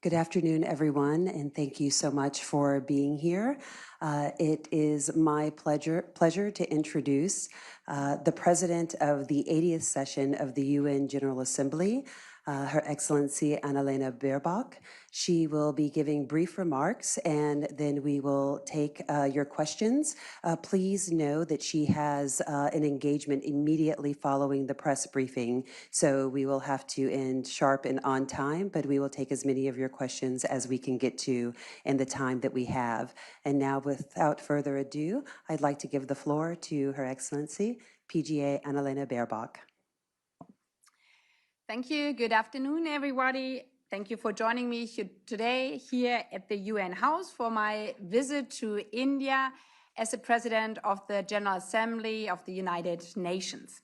Good afternoon, everyone, and thank you so much for being here. It is my pleasure to introduce the President of the 80th session of the UN General Assembly, Her Excellency Annalena Baerbock. She will be giving brief remarks, and then we will take your questions. Please know that she has an engagement immediately following the press briefing, so we will have to end sharp and on time, but we will take as many of your questions as we can get to in the time that we have. And now, without further ado, I'd like to give the floor to Her Excellency, PGA Annalena Baerbock. Thank you. Good afternoon, everybody. Thank you for joining me today here at the UN House for my visit to India as the President of the General Assembly of the United Nations.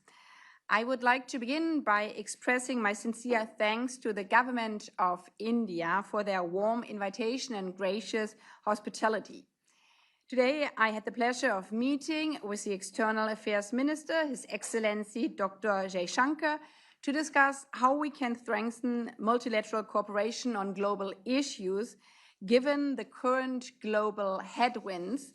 I would like to begin by expressing my sincere thanks to the government of India for their warm invitation and gracious hospitality. Today, I had the pleasure of meeting with the External Affairs Minister, His Excellency Dr. Jaishankar, to discuss how we can strengthen multilateral cooperation on global issues, given the current global headwinds.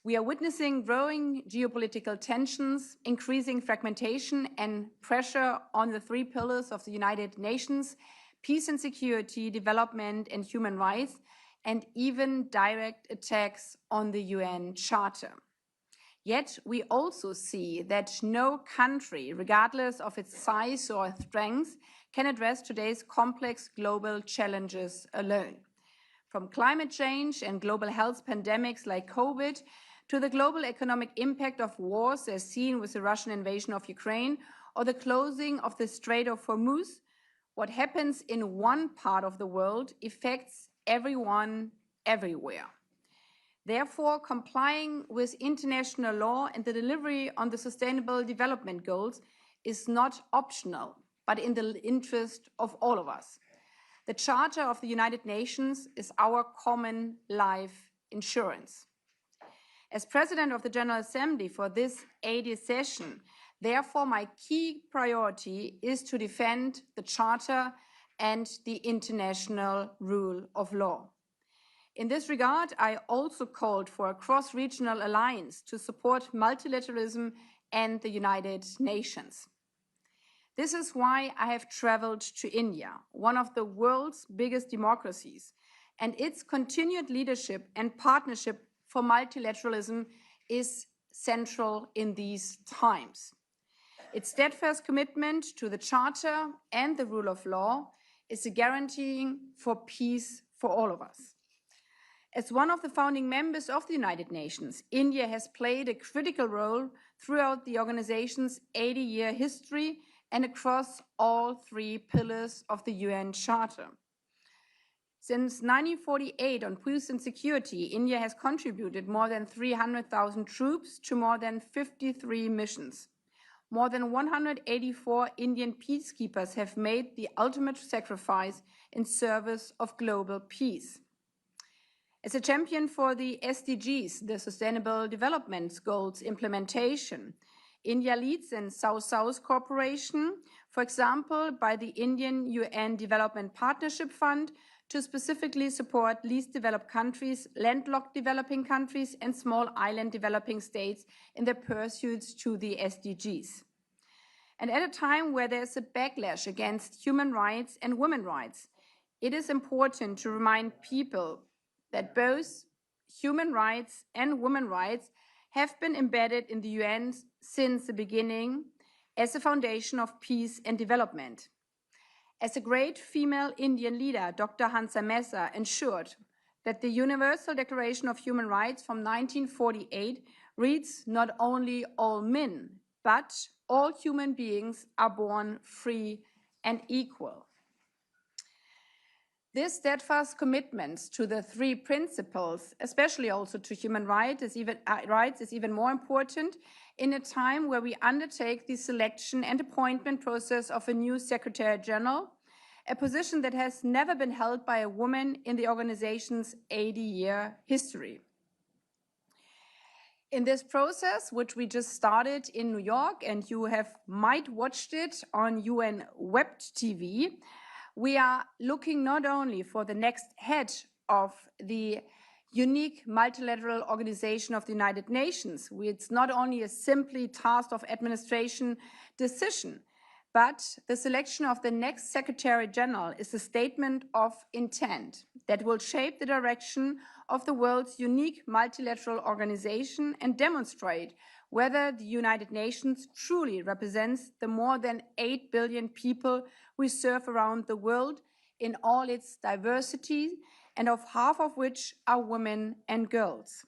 We are witnessing growing geopolitical tensions, increasing fragmentation, and pressure on the three pillars of the United Nations: peace and security, development, and human rights, and even direct attacks on the UN Charter. Yet we also see that no country, regardless of its size or strength, can address today's complex global challenges alone. From climate change and global health pandemics like COVID, to the global economic impact of wars as seen with the Russian invasion of Ukraine or the closing of the Strait of Hormuz, what happens in one part of the world affects everyone, everywhere. Therefore, complying with international law and the delivery on the Sustainable Development Goals is not optional, but in the interest of all of us. The Charter of the United Nations is our common life insurance. As President of the General Assembly for this 80th session, therefore, my key priority is to defend the Charter and the international rule of law. In this regard, I also called for a cross-regional alliance to support multilateralism and the United Nations. This is why I have traveled to India, one of the world's biggest democracies, and its continued leadership and partnership for multilateralism is central in these times. Its steadfast commitment to the Charter and the rule of law is a guarantee for peace for all of us. As one of the founding members of the United Nations, India has played a critical role throughout the organization's 80-year history and across all three pillars of the UN Charter. Since 1948 on peace and security, India has contributed more than 300,000 troops to more than 53 missions. More than 184 Indian peacekeepers have made the ultimate sacrifice in service of global peace. As a champion for the SDGs, the Sustainable Development Goals implementation, India leads in South-South cooperation, for example, by the Indian UN Development Partnership Fund to specifically support least developed countries, landlocked developing countries, and small island developing states in their pursuits to the SDGs. And at a time where there's a backlash against human rights and women's rights, it is important to remind people that both human rights and women's rights have been embedded in the UN since the beginning as a foundation of peace and development. As a great female Indian leader, Dr. Hansa Mehta ensured that the Universal Declaration of Human Rights from 1948 reads not only all men, but all human beings are born free and equal. This steadfast commitment to the three principles, especially also to human rights, is even more important in a time where we undertake the selection and appointment process of a new Secretary General, a position that has never been held by a woman in the organization's 80-year history. In this process, which we just started in New York, and you might watched it on UN Web TV, We are looking not only for the next head of the unique multilateral organization of the United Nations. It's not only a simply task of administration decision, but the selection of the next Secretary General is a statement of intent that will shape the direction of the world's unique multilateral organization and demonstrate whether the United Nations truly represents the more than 8 billion people we serve around the world in all its diversity, and of half of which are women and girls.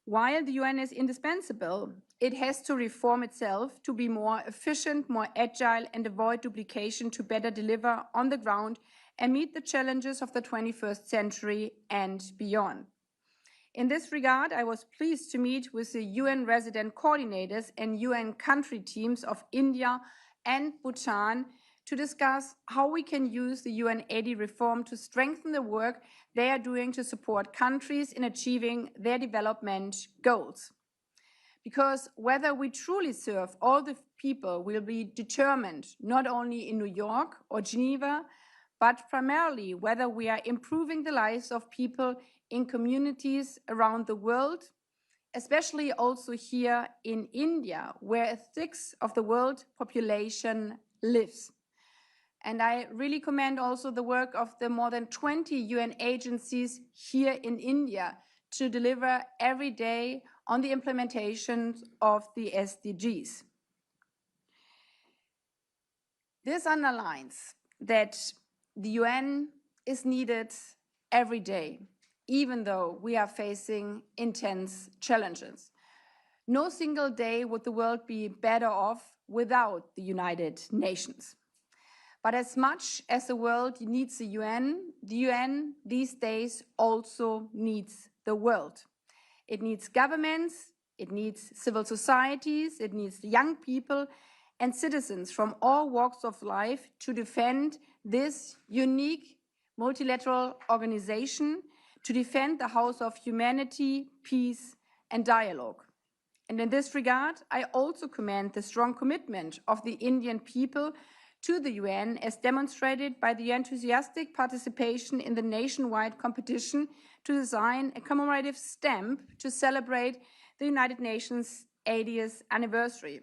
While the UN is indispensable, it has to reform itself to be more efficient, more agile, and avoid duplication to better deliver on the ground and meet the challenges of the 21st century and beyond. In this regard, I was pleased to meet with the UN resident coordinators and UN country teams of India and Bhutan to discuss how we can use the UN 80 reform to strengthen the work they are doing to support countries in achieving their development goals. Because whether we truly serve all the people will be determined not only in New York or Geneva, but primarily whether we are improving the lives of people in communities around the world, especially also here in India, where a sixth of the world population lives. And I really commend also the work of the more than 20 UN agencies here in India to deliver every day on the implementation of the SDGs. This underlines that the UN is needed every day, even though we are facing intense challenges. No single day would the world be better off without the United Nations. But as much as the world needs the UN these days also needs the world. It needs governments, it needs civil societies, it needs young people and citizens from all walks of life to defend this unique multilateral organization, to defend the house of humanity, peace, and dialogue. And in this regard, I also commend the strong commitment of the Indian people to the UN, as demonstrated by the enthusiastic participation in the nationwide competition to design a commemorative stamp to celebrate the United Nations 80th anniversary.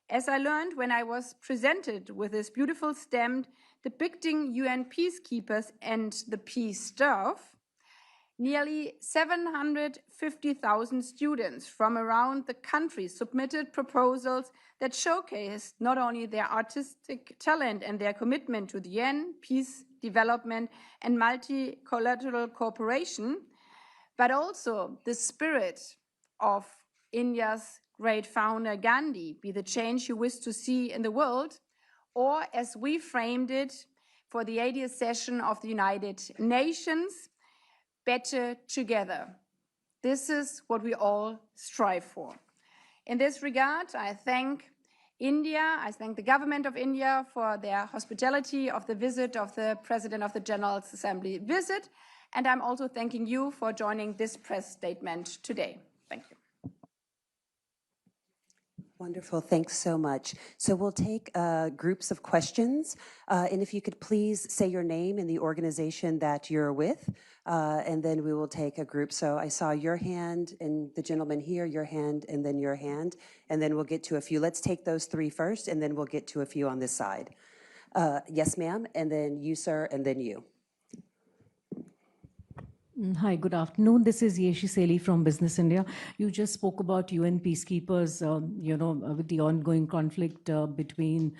As I learned when I was presented with this beautiful stamp depicting UN peacekeepers and the peace staff, nearly 750,000 students from around the country submitted proposals that showcased not only their artistic talent and their commitment to the UN, peace, development, and multilateral cooperation, but also the spirit of India's great founder Gandhi, be the change you wish to see in the world, or as we framed it for the 80th session of the United Nations, better together. This is what we all strive for. In this regard, I thank India, I thank the government of India for their hospitality of the visit of the President of the General Assembly visit, and I'm also thanking you for joining this press statement today. Thank you. Wonderful, thanks so much. So we'll take groups of questions, and if you could please say your name and the organization that you're with, and then we will take a group. So I saw your hand, and the gentleman here, your hand, and then your hand, and then we'll get to a few. Let's take those three first, and then we'll get to a few on this side. Yes, ma'am, and then you, sir, and then you. Hi, good afternoon. This is Yeshi Seli from Business India. You just spoke about UN peacekeepers, with the ongoing conflict between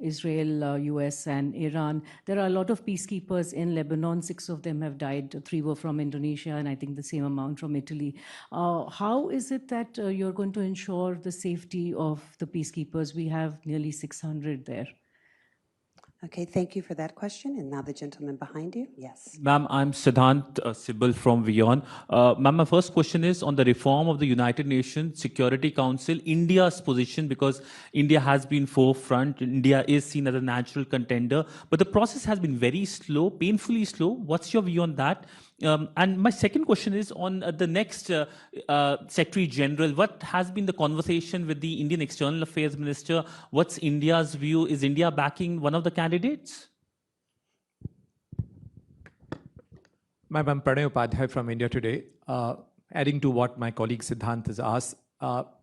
Israel, US, and Iran. There are a lot of peacekeepers in Lebanon. 6 of them have died. 3 were from Indonesia, and I think the same amount from Italy. How is it that you're going to ensure the safety of the peacekeepers? We have nearly 600 there. Okay, thank you for that question. And now the gentleman behind you. Yes. Ma'am, I'm Siddhant Sibal from WION. Ma'am, my first question is on the reform of the United Nations Security Council, India's position, because India has been forefront. India is seen as a natural contender, but the process has been very slow, painfully slow. What's your view on that? And my second question is on the next Secretary General. What has been the conversation with the Indian External Affairs Minister? What's India's view? Is India backing one of the candidates? Ma'am, I'm Pranay Upadhyay from India Today. Adding to what my colleague Siddhant has asked,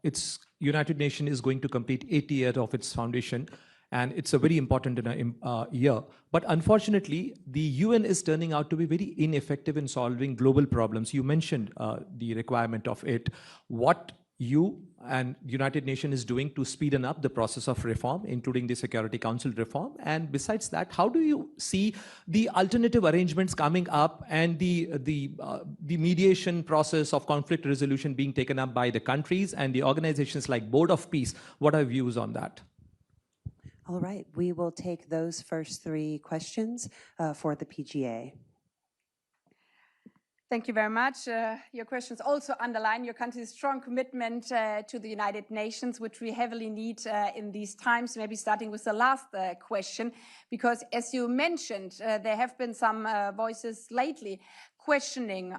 it's United Nations is going to complete 80 years of its foundation, and it's a very important year. But unfortunately, the UN is turning out to be very ineffective in solving global problems. You mentioned the requirement of it. What you and United Nations is doing to speeden up the process of reform, including the Security Council reform. And besides that, how do you see the alternative arrangements coming up and the mediation process of conflict resolution being taken up by the countries and the organizations like Board of Peace? What are your views on that? All right, we will take those first three questions for the PGA. Thank you very much. Your questions also underline your country's strong commitment to the United Nations, which we heavily need in these times, maybe starting with the last question, because as you mentioned, there have been some voices lately questioning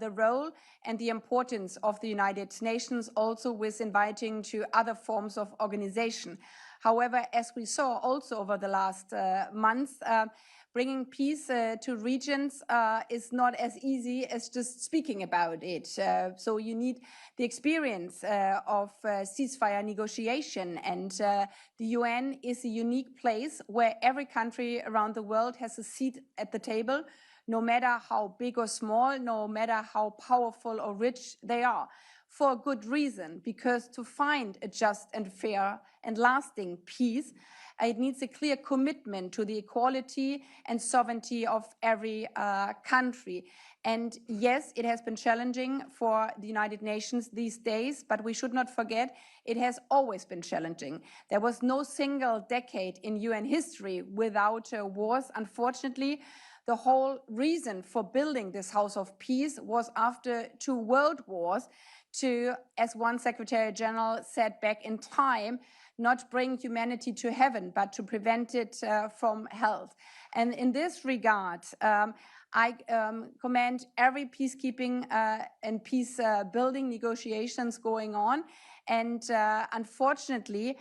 the role and the importance of the United Nations, also with inviting to other forms of organization. However, as we saw also over the last months, bringing peace to regions is not as easy as just speaking about it. So you need the experience of ceasefire negotiation, and the UN is a unique place where every country around the world has a seat at the table, no matter how big or small, no matter how powerful or rich they are. For a good reason, because to find a just and fair and lasting peace, it needs a clear commitment to the equality and sovereignty of every country. And yes, it has been challenging for the United Nations these days, but we should not forget it has always been challenging. There was no single decade in UN history without wars. Unfortunately, the whole reason for building this House of Peace was after 2 world wars to, as one Secretary General said back in time, not bring humanity to heaven, but to prevent it from hell. And in this regard, I commend every peacekeeping and peace building negotiations going on. And unfortunately,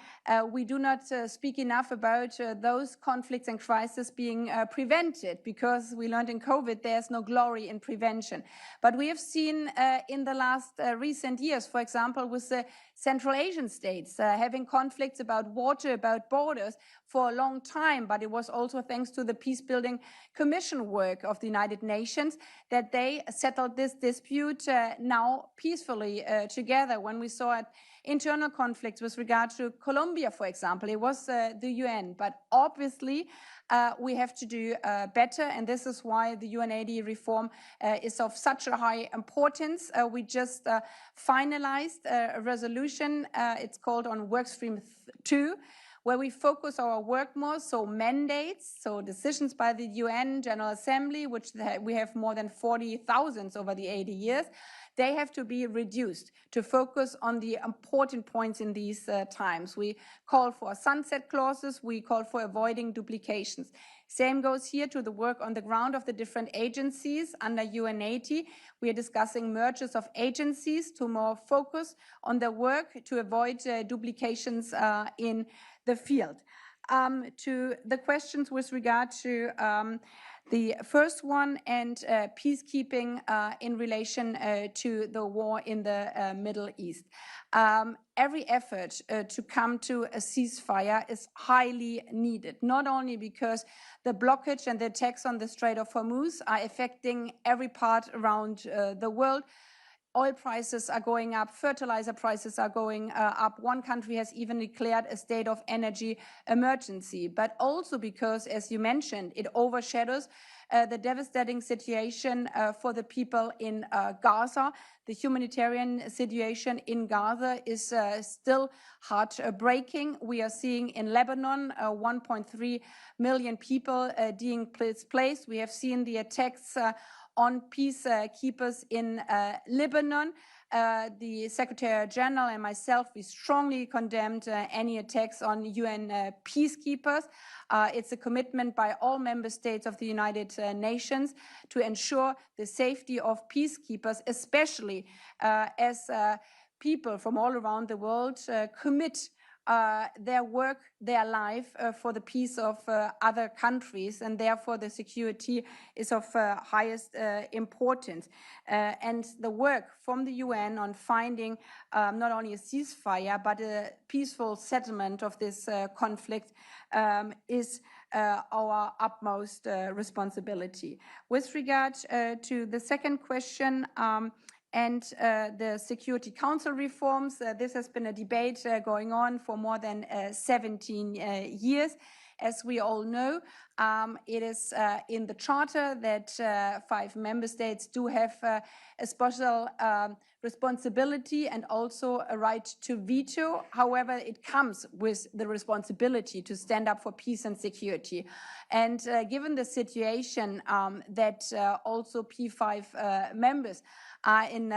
we do not speak enough about those conflicts and crises being prevented, because we learned in COVID there's no glory in prevention. But we have seen in the last recent years, for example, with the Central Asian states having conflicts about water, about borders for a long time, but it was also thanks to the Peacebuilding Commission work of the United Nations that they settled this dispute now peacefully together. When we saw internal conflicts with regard to Colombia, for example, it was the UN, but obviously we have to do better, and this is why the UNAID reform is of such a high importance. We just finalized a resolution, it's called on Workstream 2, where we focus our work more, so mandates, so decisions by the UN General Assembly, which we have more than 40,000 over the 80 years, they have to be reduced to focus on the important points in these times. We call for sunset clauses, we call for avoiding duplications. Same goes here to the work on the ground of the different agencies under UNAID. We are discussing mergers of agencies to more focus on their work to avoid duplications in the field. To the questions with regard to the first one and peacekeeping in relation to the war in the Middle East. Every effort to come to a ceasefire is highly needed, not only because the blockage and the attacks on the Strait of Hormuz are affecting every part around the world. Oil prices are going up, fertilizer prices are going up. One country has even declared a state of energy emergency, but also because, as you mentioned, it overshadows the devastating situation for the people in Gaza. The humanitarian situation in Gaza is still heartbreaking. We are seeing in Lebanon 1.3 million people being displaced. We have seen the attacks on peacekeepers in Lebanon. The Secretary General and myself, we strongly condemned any attacks on UN peacekeepers. It's a commitment by all member states of the United Nations to ensure the safety of peacekeepers, especially as people from all around the world commit their work, their life for the peace of other countries, and therefore the security is of highest importance. And the work from the UN on finding not only a ceasefire but a peaceful settlement of this conflict is our utmost responsibility. With regard to the second question, and the Security Council reforms. This has been a debate going on for more than 17 years. As we all know, it is in the Charter that 5 member states do have a special responsibility and also a right to veto. However, it comes with the responsibility to stand up for peace and security. And given the situation that also P5 members are in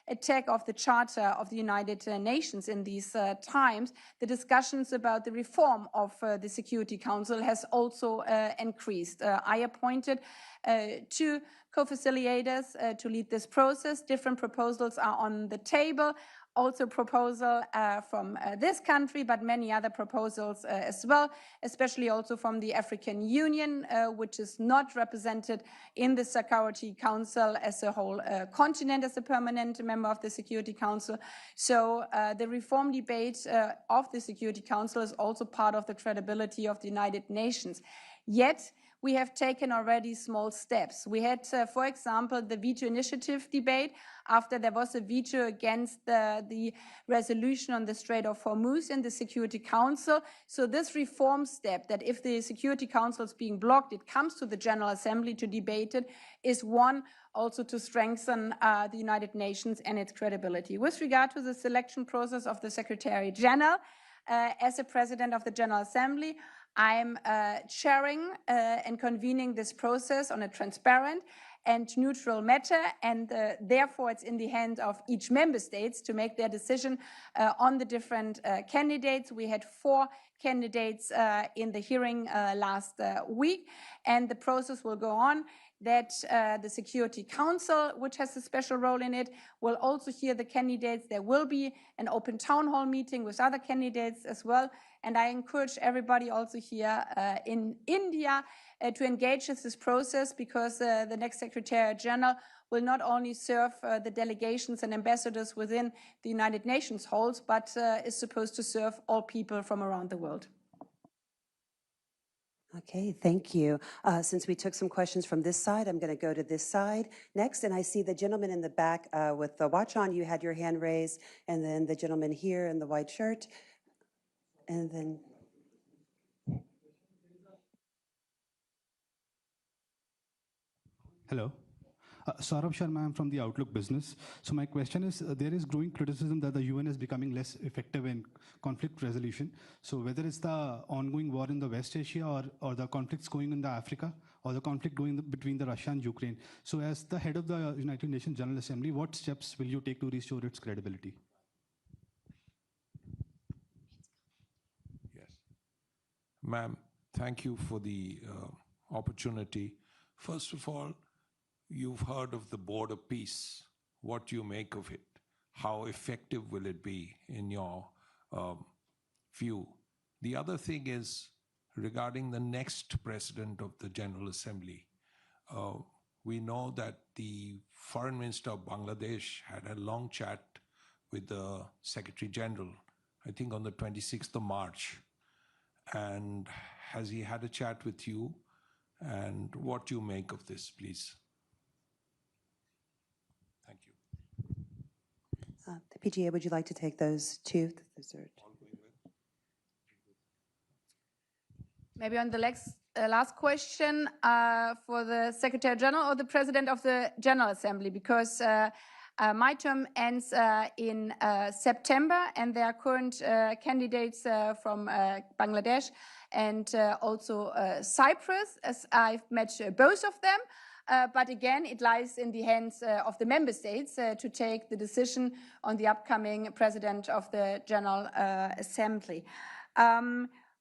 attack of the Charter of the United Nations in these times, the discussions about the reform of the Security Council has also increased. I appointed 2 co-facilitators to lead this process. Different proposals are on the table. Also proposal from this country, but many other proposals as well, especially also from the African Union, which is not represented in the Security Council as a whole continent as a permanent member of the Security Council. So the reform debate of the Security Council is also part of the credibility of the United Nations. Yet, we have taken already small steps. We had, for example, the veto initiative debate after there was a veto against the resolution on the Strait of Hormuz in the Security Council. So this reform step, that if the Security Council is being blocked, it comes to the General Assembly to debate it, is one also to strengthen the United Nations and its credibility. With regard to the selection process of the Secretary General, as a president of the General Assembly, I'm chairing and convening this process on a transparent and neutral matter, and therefore it's in the hands of each member state to make their decision on the different candidates. We had 4 candidates in the hearing last week, and the process will go on. That the Security Council, which has a special role in it, will also hear the candidates. There will be an open town hall meeting with other candidates as well. And I encourage everybody also here in India to engage with this process, because the next Secretary General will not only serve the delegations and ambassadors within the United Nations halls, but is supposed to serve all people from around the world. Okay, thank you. Since we took some questions from this side, I'm going to go to this side next. And I see the gentleman in the back with the watch on. You had your hand raised. And then the gentleman here in the white shirt. And then... Hello. Saurabh Sharma, I'm from the Outlook Business. So my question is, there is growing criticism that the UN is becoming less effective in conflict resolution. So whether it's the ongoing war in the West Asia or the conflicts going in the Africa, or the conflict going between the Russia and Ukraine. So as the head of the United Nations General Assembly, what steps will you take to restore its credibility? Yes. Ma'am, thank you for the opportunity. First of all, you've heard of the Board of Peace. What do you make of it? How effective will it be in your view? The other thing is regarding the next president of the General Assembly. We know that the Foreign Minister of Bangladesh had a long chat with the Secretary General, I think on the 26th of March. And has he had a chat with you? And what do you make of this, please? Thank you. The PGA, would you like to take those 2? Maybe on the last question for the Secretary General or the President of the General Assembly, because my term ends in September, and there are current candidates from Bangladesh and also Cyprus, as I've met both of them. But again, it lies in the hands of the member states to take the decision on the upcoming president of the General Assembly.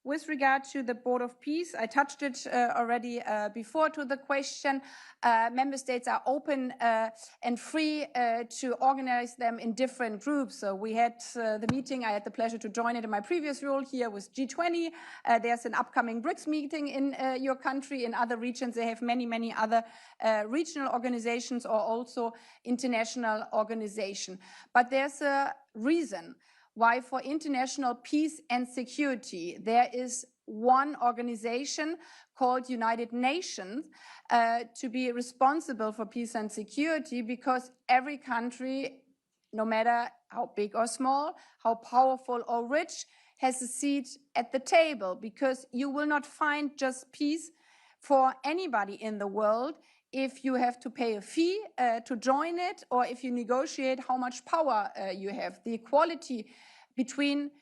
With regard to the Board of Peace, I touched it already before to the question. Member states are open and free to organize them in different groups. So we had the meeting, I had the pleasure to join it in my previous role here with G20. There's an upcoming BRICS meeting in your country. In other regions, they have many, many other regional organizations or also international organizations. But there's a reason why for international peace and security, there is one organization called United Nations to be responsible for peace and security, because every country, no matter how big or small, how powerful or rich, has a seat at the table, because you will not find just peace for anybody in the world if you have to pay a fee to join it, or if you negotiate how much power you have. The equality between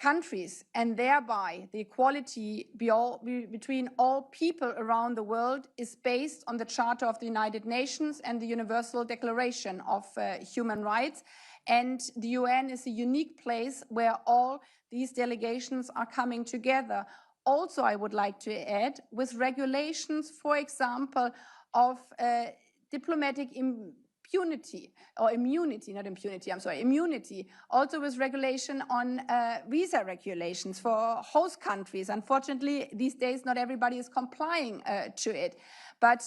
countries, and thereby the equality between all people around the world, is based on the Charter of the United Nations and the Universal Declaration of Human Rights. And the UN is a unique place where all these delegations are coming together. Also, I would like to add, with regulations, for example, of diplomatic immunity, also with regulation on visa regulations for host countries. Unfortunately, these days, not everybody is complying to it. But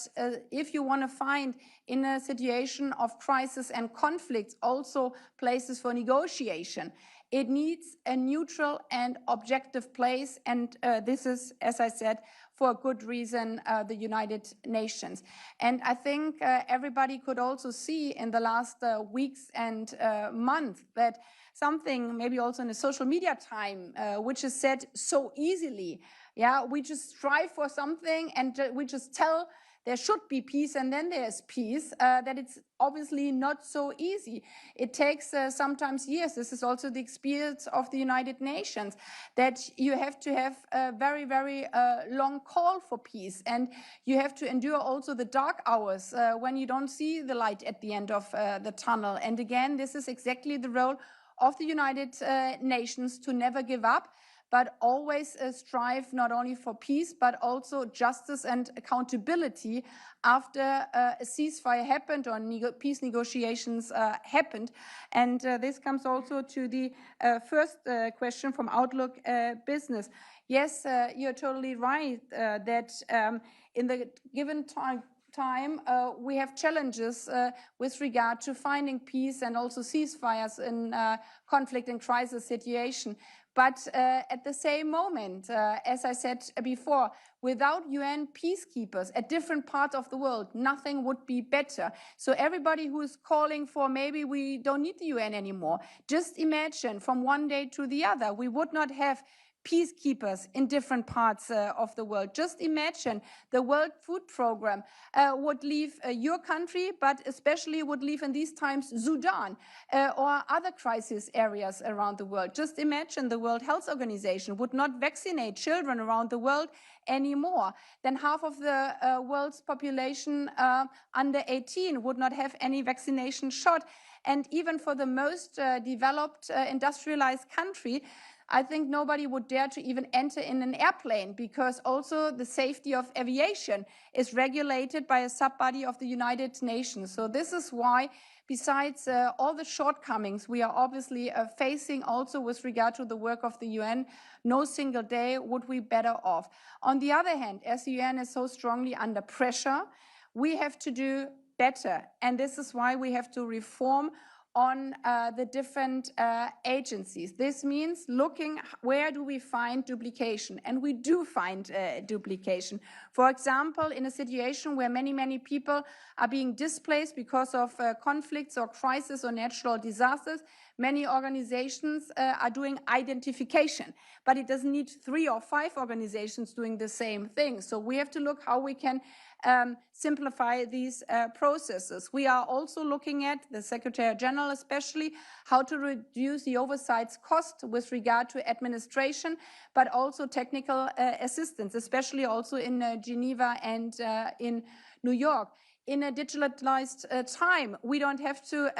if you want to find in a situation of crisis and conflicts also places for negotiation, it needs a neutral and objective place, and this is, as I said, for a good reason, the United Nations. And I think everybody could also see in the last weeks and months that something, maybe also in the social media time, which is said so easily. Yeah, we just strive for something and we just tell there should be peace and then there's peace, that it's obviously not so easy. It takes sometimes years. This is also the experience of the United Nations, that you have to have a very, very long call for peace. And you have to endure also the dark hours when you don't see the light at the end of the tunnel. And again, this is exactly the role of the United Nations, to never give up, but always strive not only for peace, but also justice and accountability after a ceasefire happened or peace negotiations happened. And this comes also to the first question from Outlook Business. Yes, you're totally right that in the given time, we have challenges with regard to finding peace and also ceasefires in conflict and crisis situation. But at the same moment, as I said before, without UN peacekeepers at different parts of the world, nothing would be better. So everybody who is calling for maybe we don't need the UN anymore, just imagine from one day to the other, we would not have peacekeepers in different parts of the world. Just imagine the World Food Program would leave your country, but especially would leave in these times Sudan or other crisis areas around the world. Just imagine the World Health Organization would not vaccinate children around the world anymore. Then half of the world's population under 18 would not have any vaccination shot. And even for the most developed industrialized country, I think nobody would dare to even enter in an airplane, because also the safety of aviation is regulated by a sub-body of the United Nations. So this is why, besides all the shortcomings we are obviously facing also with regard to the work of the UN, no single day would we better off. On the other hand, as the UN is so strongly under pressure, we have to do better. And this is why we have to reform on the different agencies. This means looking where do we find duplication, and we do find duplication. For example, in a situation where many, many people are being displaced because of conflicts or crises or natural disasters, many organizations are doing identification, but it doesn't need 3 or 5 organizations doing the same thing. So we have to look how we can simplify these processes. We are also looking at, the Secretary General especially, how to reduce the oversight cost with regard to administration, but also technical assistance, especially also in Geneva and in New York. In a digitalized time, we don't have to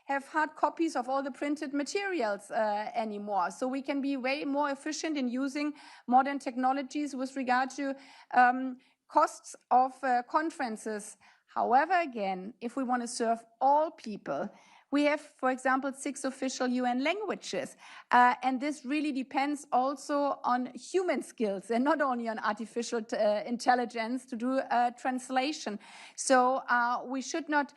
have hard copies of all the printed materials anymore. So we can be way more efficient in using modern technologies with regard to costs of conferences. However, again, if we want to serve all people, we have, for example, 6 official UN languages. And this really depends also on human skills and not only on artificial intelligence to do translation. So we should not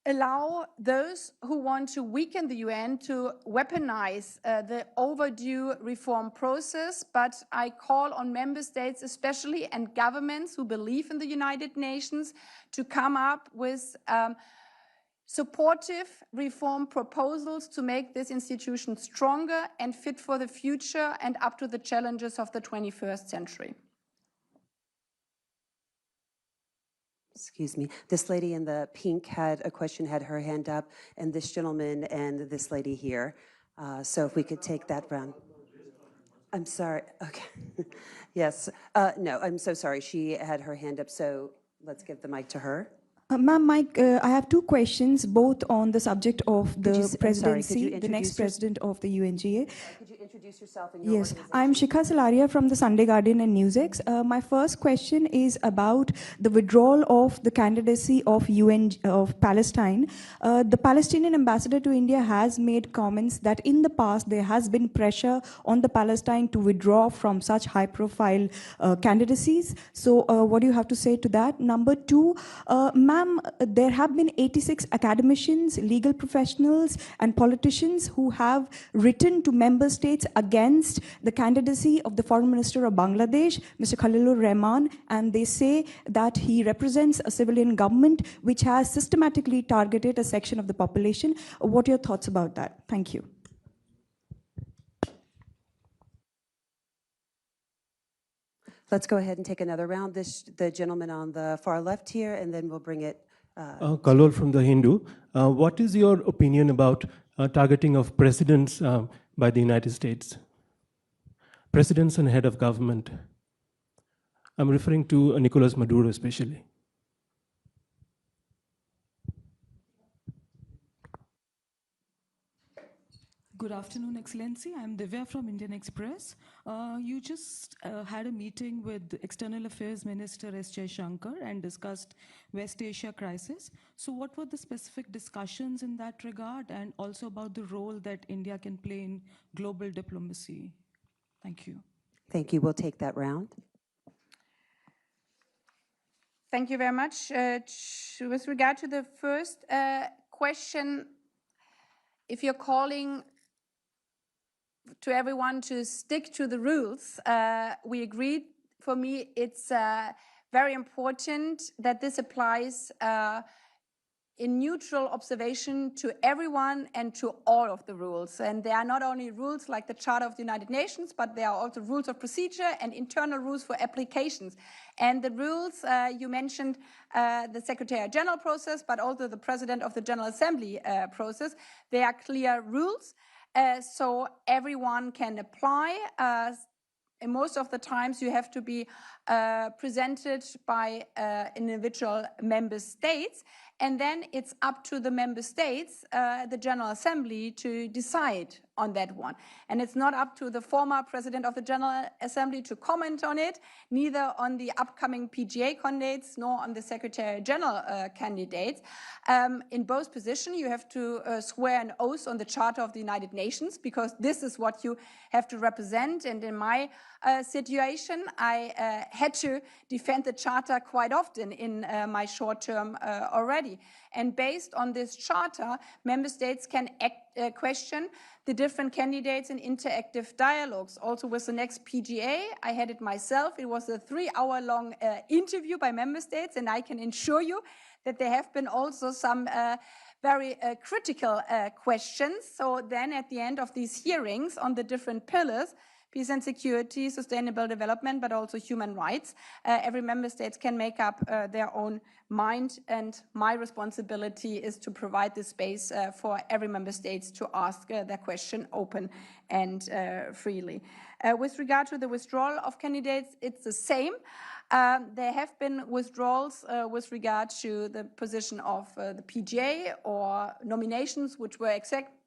allow those who want to weaken the UN to weaponize the overdue reform process, but I call on member states especially and governments who believe in the United Nations to come up with supportive reform proposals to make this institution stronger and fit for the future and up to the challenges of the 21st century. Excuse me. This lady in the pink had a question, had her hand up, and this gentleman and this lady here. So if we could take that round. I'm sorry. Okay. Yes. No, I'm so sorry. She had her hand up, so let's give the mic to her. Ma'am, Mike, I have 2 questions, both on the subject of the presidency, the next president of the UNGA. Could you introduce yourself and your Yes, organization? I'm Shikha Salaria from the Sunday Guardian and NewsX. My first question is about the withdrawal of the candidacy of Palestine. The Palestinian ambassador to India has made comments that in the past there has been pressure on the Palestine to withdraw from such high-profile candidacies. So what do you have to say to that? Number 2, ma'am, there have been 86 academicians, legal professionals, and politicians who have written to member states against the candidacy of the foreign minister of Bangladesh, Mr. Khalilur Rahman, and they say that he represents a civilian government which has systematically targeted a section of the population. What are your thoughts about that? Thank you. Let's go ahead and take another round. The gentleman on the far left here, and then we'll bring it. Kalol from The Hindu. What is your opinion about targeting of presidents by the United States? Presidents and head of government. I'm referring to Nicolas Maduro especially. Good afternoon, Excellency. I'm Divya from Indian Express. You just had a meeting with External Affairs Minister S. Jaishankar and discussed West Asia crisis. So what were the specific discussions in that regard, and also about the role that India can play in global diplomacy? Thank you. Thank you. We'll take that round. Thank you very much. With regard to the first question, if you're calling to everyone to stick to the rules, we agreed. For me, it's very important that this applies in neutral observation to everyone and to all of the rules. And there are not only rules like the Charter of the United Nations, but there are also rules of procedure and internal rules for applications. And the rules, you mentioned the Secretary General process, but also the President of the General Assembly process. They are clear rules, so everyone can apply. And most of the times you have to be presented by individual member states. And then it's up to the member states, the General Assembly, to decide on that one. And it's not up to the former President of the General Assembly to comment on it, neither on the upcoming PGA candidates, nor on the Secretary General candidates. In both positions, you have to swear an oath on the Charter of the United Nations, because this is what you have to represent. And in my situation, I had to defend the Charter quite often in my short term already. And based on this Charter, member states can question the different candidates in interactive dialogues. Also with the next PGA, I had it myself. It was a 3-hour-long interview by member states, and I can assure you that there have been also some very critical questions. So then at the end of these hearings on the different pillars, peace and security, sustainable development, but also human rights. Every member state can make up their own mind, and my responsibility is to provide the space for every member state to ask their question open and freely. With regard to the withdrawal of candidates, it's the same. There have been withdrawals with regard to the position of the PGA or nominations which were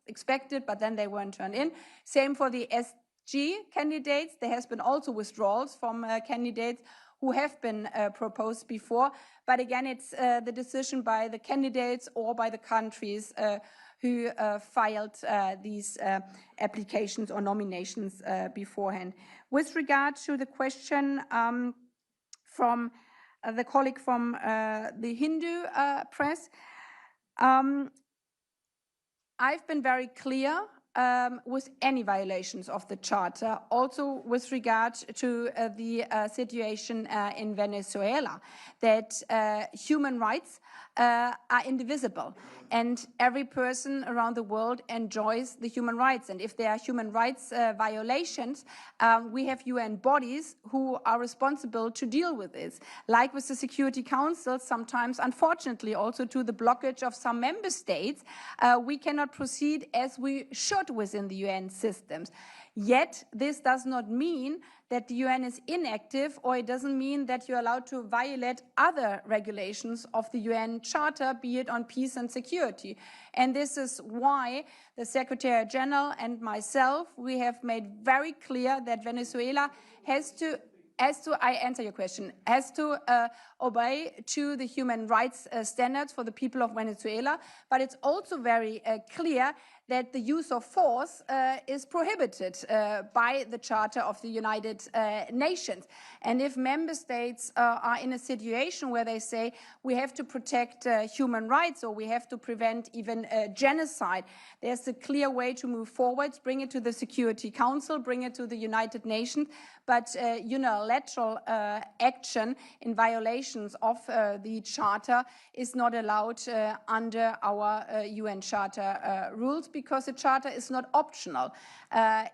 expected, but then they weren't turned in. Same for the SG candidates. There has been also withdrawals from candidates who have been proposed before. But again, it's the decision by the candidates or by the countries who filed these applications or nominations beforehand. With regard to the question from the colleague from the Hindu press, I've been very clear with any violations of the Charter, also with regard to the situation in Venezuela, that human rights are indivisible, and every person around the world enjoys the human rights. And if there are human rights violations, we have UN bodies who are responsible to deal with this, like with the Security Council, sometimes, unfortunately, also to the blockage of some member states. We cannot proceed as we should within the UN systems. Yet, this does not mean that the UN is inactive, or it doesn't mean that you're allowed to violate other regulations of the UN Charter, be it on peace and security. And this is why the Secretary General and myself, we have made very clear that Venezuela has to, I answer your question, has to obey to the human rights standards for the people of Venezuela. But it's also very clear that the use of force is prohibited by the Charter of the United Nations. And if member states are in a situation where they say we have to protect human rights, or we have to prevent even genocide, there's a clear way to move forward, bring it to the Security Council, bring it to the United Nations. But unilateral action in violations of the Charter is not allowed under our UN Charter rules, because the Charter is not optional.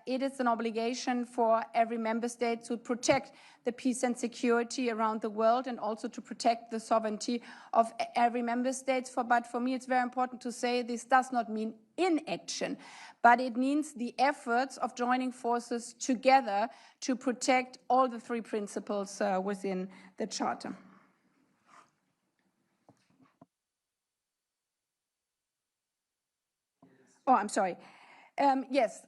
It is an obligation for every member state to protect the peace and security around the world, and also to protect the sovereignty of every member state. But for me, it's very important to say this does not mean inaction, but it means the efforts of joining forces together to protect all the three principles within the Charter. Oh, I'm sorry. Yes,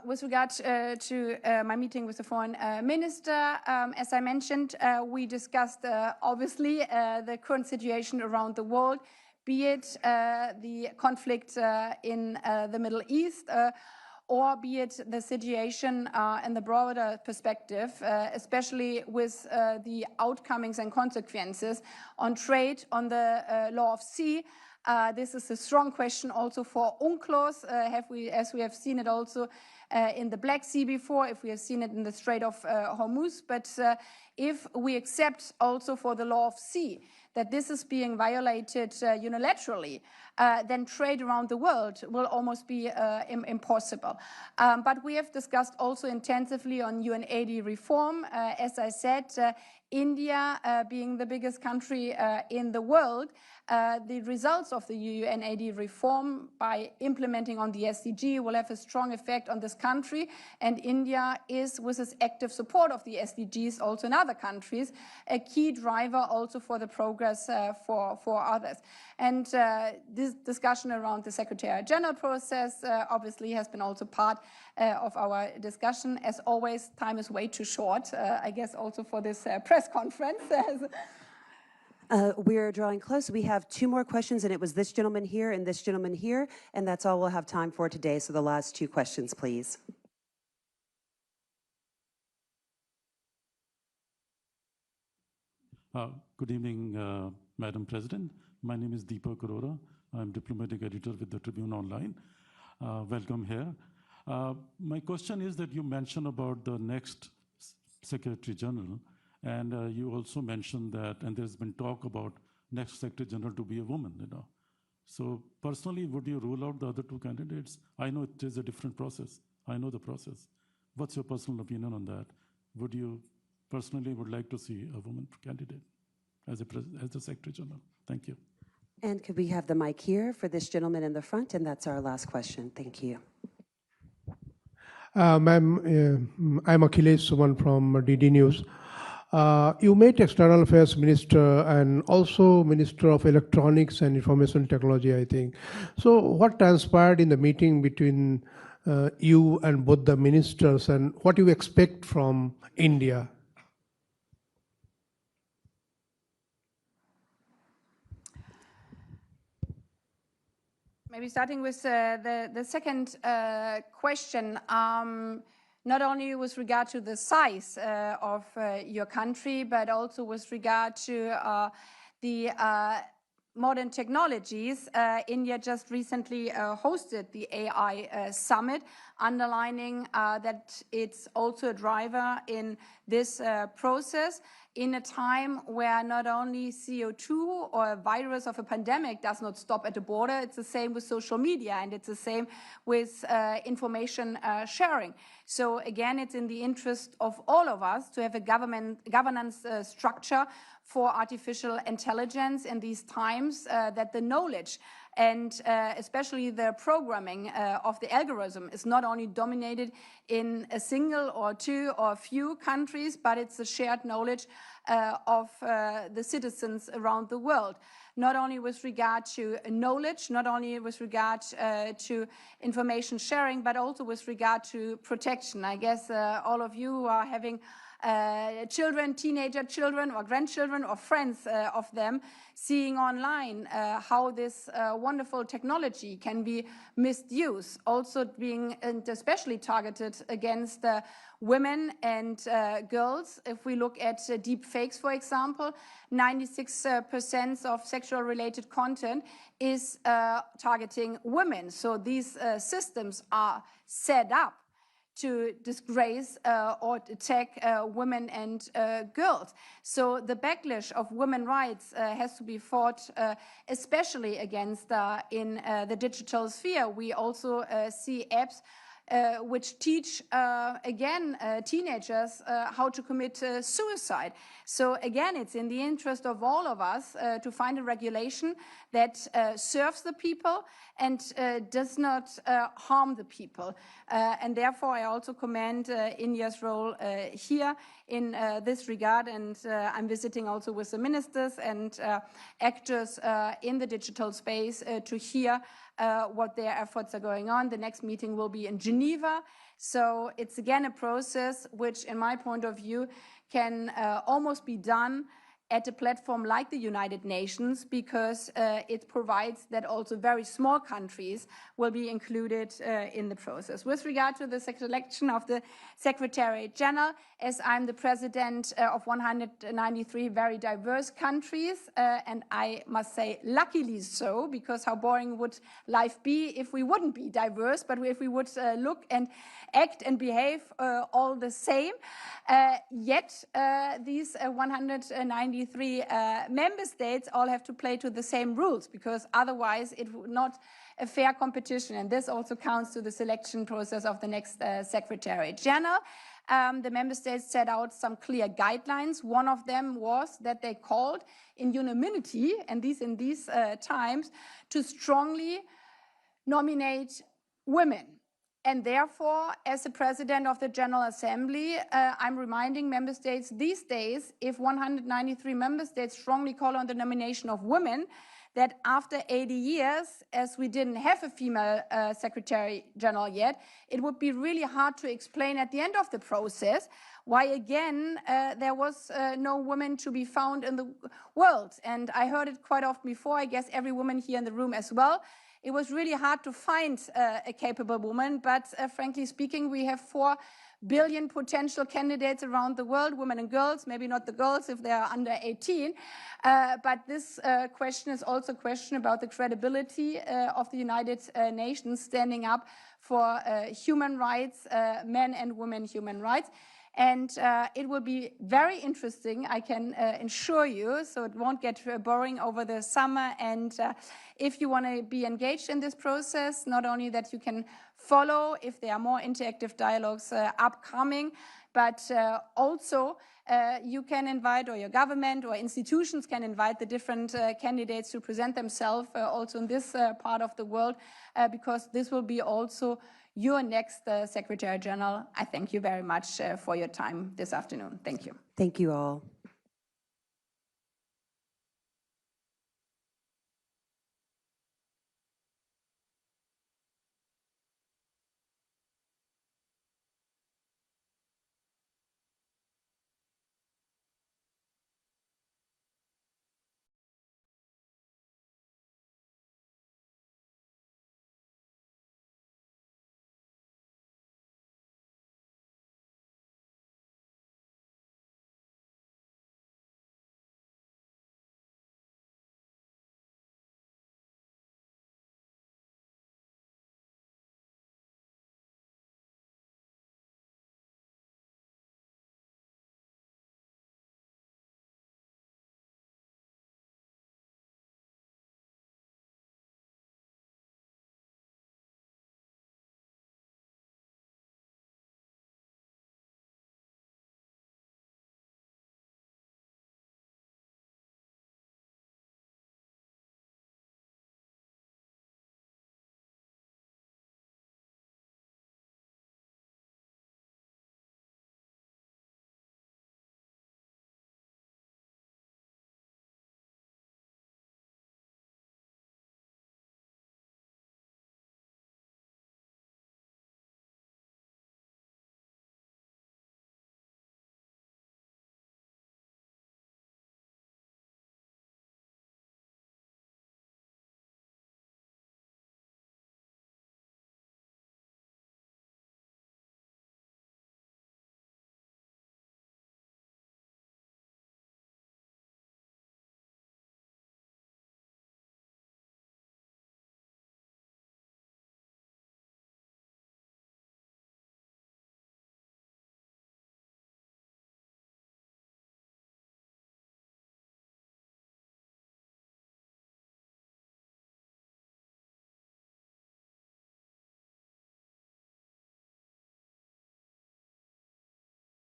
with regard to my meeting with the foreign minister, as I mentioned, we discussed obviously the current situation around the world, be it the conflict in the Middle East, or be it the situation in the broader perspective, especially with the outcomings and consequences on trade, on the law of sea. This is a strong question also for UNCLOS, as we have seen it also in the Black Sea before, if we have seen it in the Strait of Hormuz. But if we accept also for the law of sea that this is being violated unilaterally, then trade around the world will almost be impossible. But we have discussed also intensively on UNAID reform. As I said, India being the biggest country in the world, the results of the UNAID reform by implementing on the SDG will have a strong effect on this country. And India is, with its active support of the SDGs also in other countries, a key driver also for the progress for others. And this discussion around the Secretary General process obviously has been also part of our discussion. As always, time is way too short, I guess also for this press conference. We're drawing close. We have two more questions, and it was this gentleman here and this gentleman here, and that's all we'll have time for today. So the last two questions, please. Good evening, Madam President. My name is Deepak Arora. I'm diplomatic editor with the Tribune Online. Welcome here. My question is that you mentioned about the next Secretary General, and you also mentioned that, and there's been talk about next Secretary General to be a woman, So personally, would you rule out the other two candidates? I know it is a different process. I know the process. What's your personal opinion on that? Would you personally would like to see a woman candidate as the Secretary General? Thank you. And could we have the mic here for this gentleman in the front? And that's our last question. Thank you. Ma'am, I'm Akhilesh Suman from DD News. You met External Affairs Minister and also Minister of Electronics and Information Technology, I think. So what transpired in the meeting between you and both the ministers, and what you expect from India? Maybe starting with the second question, not only with regard to the size of your country, but also with regard to the modern technologies. India just recently hosted the AI summit, underlining that it's also a driver in this process in a time where not only CO2 or a virus of a pandemic does not stop at the border, it's the same with social media, and it's the same with information sharing. So again, it's in the interest of all of us to have a governance structure for artificial intelligence in these times, that the knowledge and especially the programming of the algorithm is not only dominated in a single or two or few countries, but it's a shared knowledge of the citizens around the world. Not only with regard to knowledge, not only with regard to information sharing, but also with regard to protection. I guess all of you are having children, teenager children or grandchildren or friends of them, seeing online how this wonderful technology can be misused, also being and especially targeted against women and girls. If we look at deep fakes, for example, 96% of sexual related content is targeting women. So these systems are set up to disgrace or attack women and girls. So the backlash of women's rights has to be fought especially against in the digital sphere. We also see apps which teach, again, teenagers how to commit suicide. So again, it's in the interest of all of us to find a regulation that serves the people and does not harm the people. And therefore, I also commend India's role here in this regard. And I'm visiting also with the ministers and actors in the digital space to hear what their efforts are going on. The next meeting will be in Geneva. So it's again a process which, in my point of view, can almost be done at a platform like the United Nations, because it provides that also very small countries will be included in the process. With regard to the selection of the Secretary General, as I'm the president of 193 very diverse countries, and I must say luckily so, because how boring would life be if we wouldn't be diverse, but if we would look and act and behave all the same. Yet these 193 member states all have to play to the same rules, because otherwise it would not a fair competition. And this also counts to the selection process of the next Secretary General. The member states set out some clear guidelines. One of them was that they called in unanimity, and in these times, to strongly nominate women. And therefore, as the president of the General Assembly, I'm reminding member states these days, if 193 member states strongly call on the nomination of women, that after 80 years, as we didn't have a female Secretary General yet, it would be really hard to explain at the end of the process why, again, there was no woman to be found in the world. And I heard it quite often before, I guess every woman here in the room as well. It was really hard to find a capable woman, but frankly speaking, we have 4 billion potential candidates around the world, women and girls, maybe not the girls if they are under 18. But this question is also a question about the credibility of the United Nations standing up for human rights, men and women human rights. And it will be very interesting, I can assure you, so it won't get boring over the summer. And if you want to be engaged in this process, not only that you can follow if there are more interactive dialogues upcoming, but also you can invite, or your government or institutions can invite the different candidates to present themselves also in this part of the world, because this will be also your next Secretary General. I thank you very much for your time this afternoon. Thank you. Thank you all.